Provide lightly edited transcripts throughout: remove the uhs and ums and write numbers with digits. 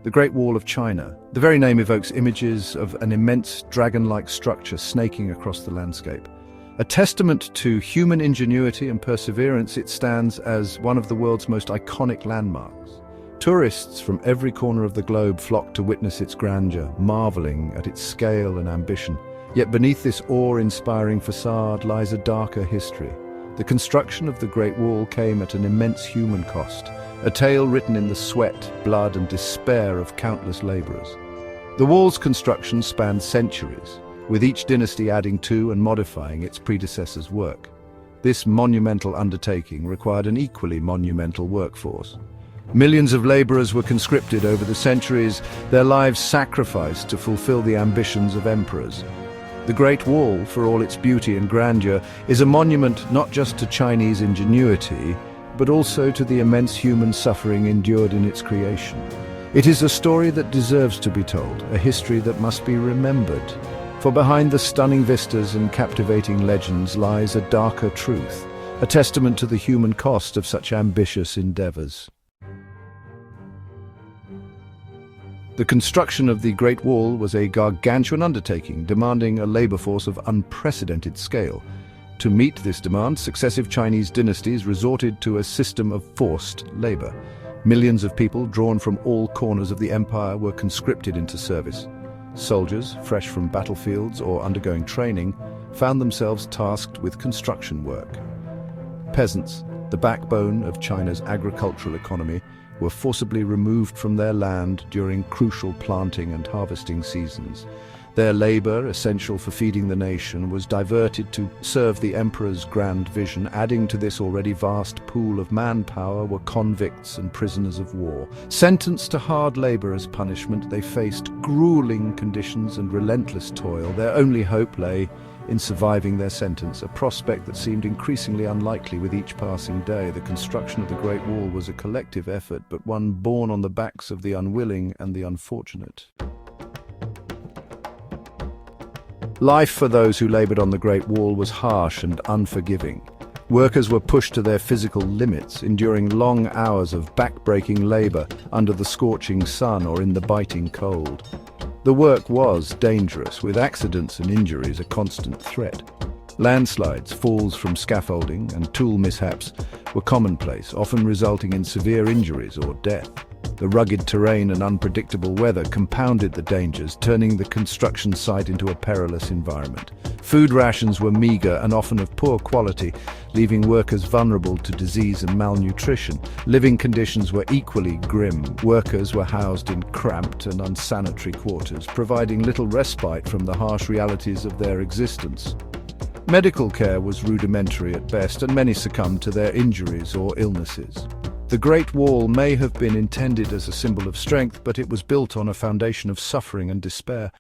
The Great Wall of China. The very name evokes images of an immense dragon-like structure snaking across the landscape. A testament to human ingenuity and perseverance, it stands as one of the world's most iconic landmarks. Tourists from every corner of the globe flock to witness its grandeur, marveling at its scale and ambition. Yet beneath this awe-inspiring facade lies a darker history. The construction of the Great Wall came at an immense human cost, a tale written in the sweat, blood and despair of countless laborers. The wall's construction spanned centuries, with each dynasty adding to and modifying its predecessor's work. This monumental undertaking required an equally monumental workforce. Millions of laborers were conscripted over the centuries, their lives sacrificed to fulfill the ambitions of emperors. The Great Wall, for all its beauty and grandeur, is a monument not just to Chinese ingenuity, but also to the immense human suffering endured in its creation. It is a story that deserves to be told, a history that must be remembered. For behind the stunning vistas and captivating legends lies a darker truth, a testament to the human cost of such ambitious endeavors. The construction of the Great Wall was a gargantuan undertaking, demanding a labor force of unprecedented scale. To meet this demand, successive Chinese dynasties resorted to a system of forced labor. Millions of people, drawn from all corners of the empire, were conscripted into service. Soldiers, fresh from battlefields or undergoing training, found themselves tasked with construction work. Peasants, the backbone of China's agricultural economy, were forcibly removed from their land during crucial planting and harvesting seasons. Their labor, essential for feeding the nation, was diverted to serve the emperor's grand vision. Adding to this already vast pool of manpower were convicts and prisoners of war. Sentenced to hard labor as punishment, they faced grueling conditions and relentless toil. Their only hope lay in surviving their sentence, a prospect that seemed increasingly unlikely with each passing day. The construction of the Great Wall was a collective effort, but one borne on the backs of the unwilling and the unfortunate. Life for those who labored on the Great Wall was harsh and unforgiving. Workers were pushed to their physical limits, enduring long hours of back-breaking labor under the scorching sun or in the biting cold. The work was dangerous, with accidents and injuries a constant threat. Landslides, falls from scaffolding, and tool mishaps were commonplace, often resulting in severe injuries or death. The rugged terrain and unpredictable weather compounded the dangers, turning the construction site into a perilous environment. Food rations were meager and often of poor quality, leaving workers vulnerable to disease and malnutrition. Living conditions were equally grim. Workers were housed in cramped and unsanitary quarters, providing little respite from the harsh realities of their existence. Medical care was rudimentary at best, and many succumbed to their injuries or illnesses. The Great Wall may have been intended as a symbol of strength, but it was built on a foundation of suffering and despair.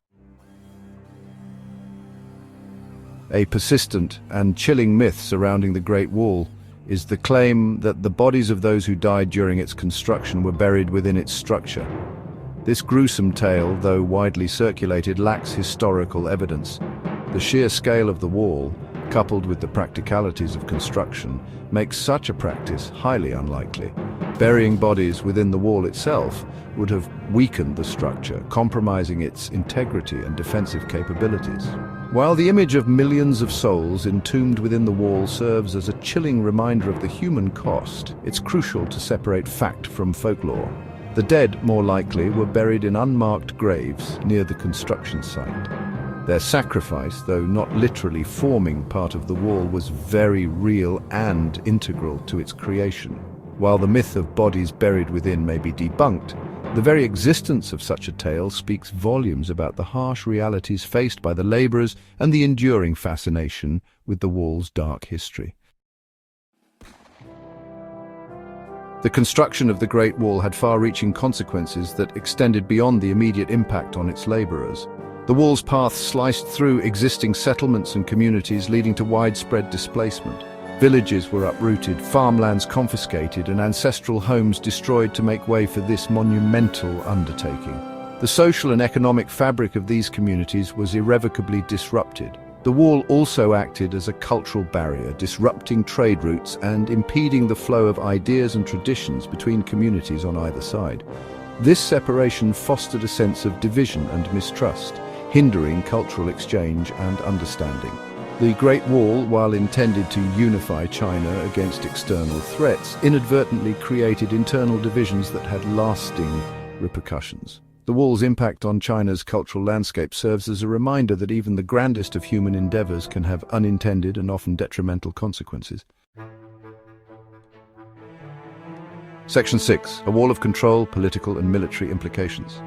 A persistent and chilling myth surrounding the Great Wall is the claim that the bodies of those who died during its construction were buried within its structure. This gruesome tale, though widely circulated, lacks historical evidence. The sheer scale of the wall, coupled with the practicalities of construction, makes such a practice highly unlikely. Burying bodies within the wall itself would have weakened the structure, compromising its integrity and defensive capabilities. While the image of millions of souls entombed within the wall serves as a chilling reminder of the human cost, it's crucial to separate fact from folklore. The dead, more likely, were buried in unmarked graves near the construction site. Their sacrifice, though not literally forming part of the wall, was very real and integral to its creation. While the myth of bodies buried within may be debunked, the very existence of such a tale speaks volumes about the harsh realities faced by the laborers and the enduring fascination with the wall's dark history. The construction of the Great Wall had far-reaching consequences that extended beyond the immediate impact on its laborers. The wall's path sliced through existing settlements and communities, leading to widespread displacement. Villages were uprooted, farmlands confiscated, and ancestral homes destroyed to make way for this monumental undertaking. The social and economic fabric of these communities was irrevocably disrupted. The wall also acted as a cultural barrier, disrupting trade routes and impeding the flow of ideas and traditions between communities on either side. This separation fostered a sense of division and mistrust, hindering cultural exchange and understanding. The Great Wall, while intended to unify China against external threats, inadvertently created internal divisions that had lasting repercussions. The wall's impact on China's cultural landscape serves as a reminder that even the grandest of human endeavors can have unintended and often detrimental consequences. Section 6. A wall of control, political and military implications.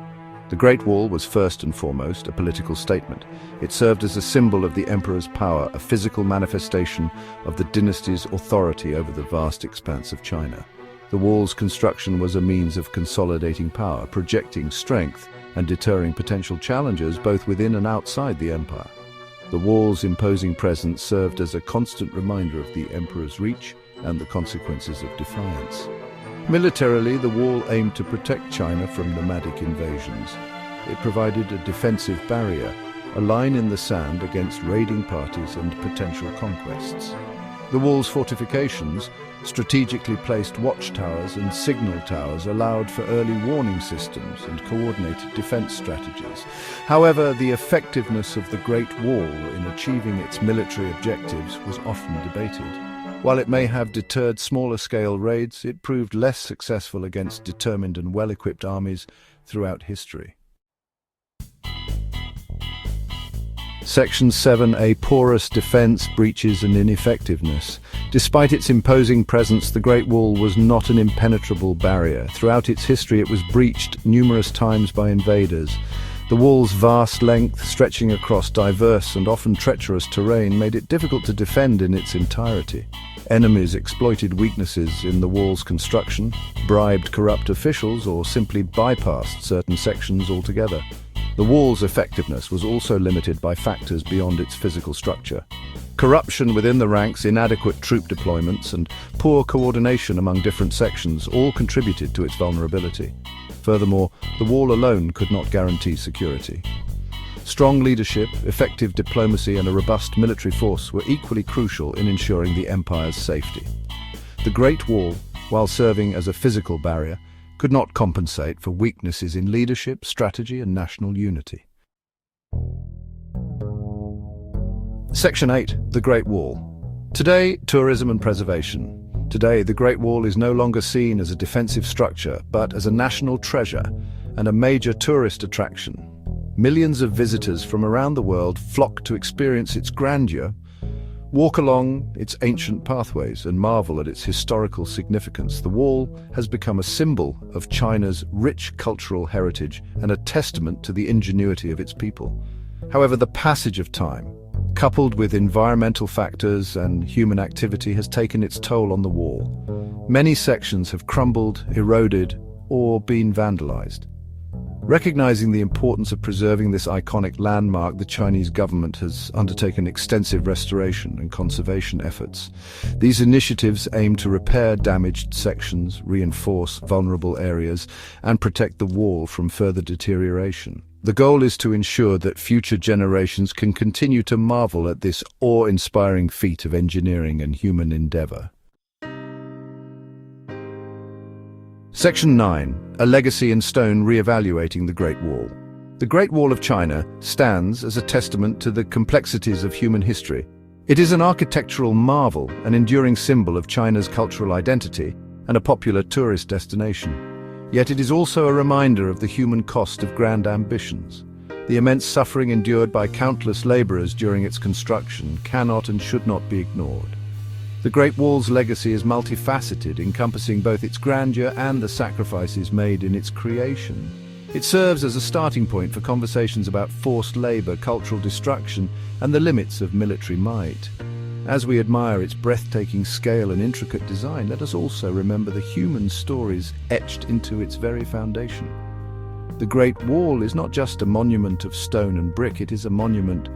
The Great Wall was first and foremost a political statement. It served as a symbol of the emperor's power, a physical manifestation of the dynasty's authority over the vast expanse of China. The wall's construction was a means of consolidating power, projecting strength, and deterring potential challengers both within and outside the empire. The wall's imposing presence served as a constant reminder of the emperor's reach and the consequences of defiance. Militarily, the wall aimed to protect China from nomadic invasions. It provided a defensive barrier, a line in the sand against raiding parties and potential conquests. The wall's fortifications, strategically placed watchtowers and signal towers, allowed for early warning systems and coordinated defense strategies. However, the effectiveness of the Great Wall in achieving its military objectives was often debated. While it may have deterred smaller-scale raids, it proved less successful against determined and well-equipped armies throughout history. Section 7. A porous defense, breaches and ineffectiveness. Despite its imposing presence, the Great Wall was not an impenetrable barrier. Throughout its history, it was breached numerous times by invaders. The wall's vast length, stretching across diverse and often treacherous terrain, made it difficult to defend in its entirety. Enemies exploited weaknesses in the wall's construction, bribed corrupt officials, or simply bypassed certain sections altogether. The wall's effectiveness was also limited by factors beyond its physical structure. Corruption within the ranks, inadequate troop deployments, and poor coordination among different sections all contributed to its vulnerability. Furthermore, the wall alone could not guarantee security. Strong leadership, effective diplomacy, and a robust military force were equally crucial in ensuring the empire's safety. The Great Wall, while serving as a physical barrier, could not compensate for weaknesses in leadership, strategy, and national unity. Section 8. The Great Wall. Today, tourism and preservation. Today, the Great Wall is no longer seen as a defensive structure, but as a national treasure and a major tourist attraction. Millions of visitors from around the world flock to experience its grandeur, walk along its ancient pathways, and marvel at its historical significance. The wall has become a symbol of China's rich cultural heritage and a testament to the ingenuity of its people. However, the passage of time, coupled with environmental factors and human activity, has taken its toll on the wall. Many sections have crumbled, eroded, or been vandalized. Recognizing the importance of preserving this iconic landmark, the Chinese government has undertaken extensive restoration and conservation efforts. These initiatives aim to repair damaged sections, reinforce vulnerable areas, and protect the wall from further deterioration. The goal is to ensure that future generations can continue to marvel at this awe-inspiring feat of engineering and human endeavor. Section 9. A legacy in stone re-evaluating the Great Wall. The Great Wall of China stands as a testament to the complexities of human history. It is an architectural marvel, an enduring symbol of China's cultural identity, and a popular tourist destination. Yet it is also a reminder of the human cost of grand ambitions. The immense suffering endured by countless laborers during its construction cannot and should not be ignored. The Great Wall's legacy is multifaceted, encompassing both its grandeur and the sacrifices made in its creation. It serves as a starting point for conversations about forced labor, cultural destruction, and the limits of military might. As we admire its breathtaking scale and intricate design, let us also remember the human stories etched into its very foundation. The Great Wall is not just a monument of stone and brick, it is a monument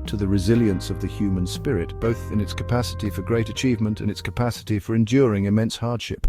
to the resilience of the human spirit, both in its capacity for great achievement and its capacity for enduring immense hardship.